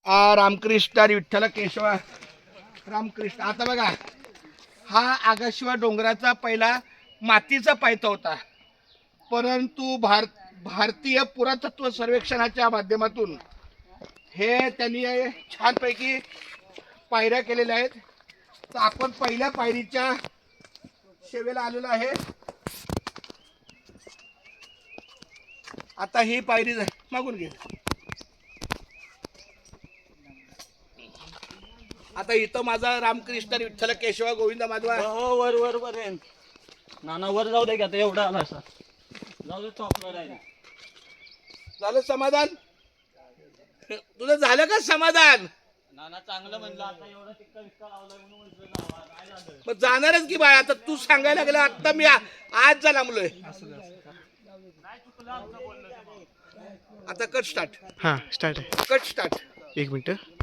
रामकृष्ण विठ्ठल केशव रामकृष्ण. आता बघा, हा आगाशिवा डोंगराचा पहिला मातीचा पायथा होता, परंतु भारतीय पुरातत्व सर्वेक्षणाच्या माध्यमातून हे त्यांनी छानपैकी पायऱ्या केलेल्या आहेत. तर आपण पहिल्या पायरीच्या शेवेला आलेलो आहे. आता ही पायरी मागून घे. आता इथं माझा रामकृष्ण विठ्ठल केशव गोविंद माधव वर वर वर नाना वर जाऊ दे. आता एवढा आला असा जाऊ दे. टॉपला राहिला. झालं समाधान? तुझं झालं का समाधान? नाना चांगलं म्हणलं. आता एवढा टिक्का विक्का लावलाय म्हणून म्हटलं जावा. काय झालं? मग जाणारच की बाळा. आता तू सांगायला गेला, आता मी आज जा लांबलोय. आता कट स्टार्ट. हां स्टार्ट आहे. Cut start. 1 मिनिट.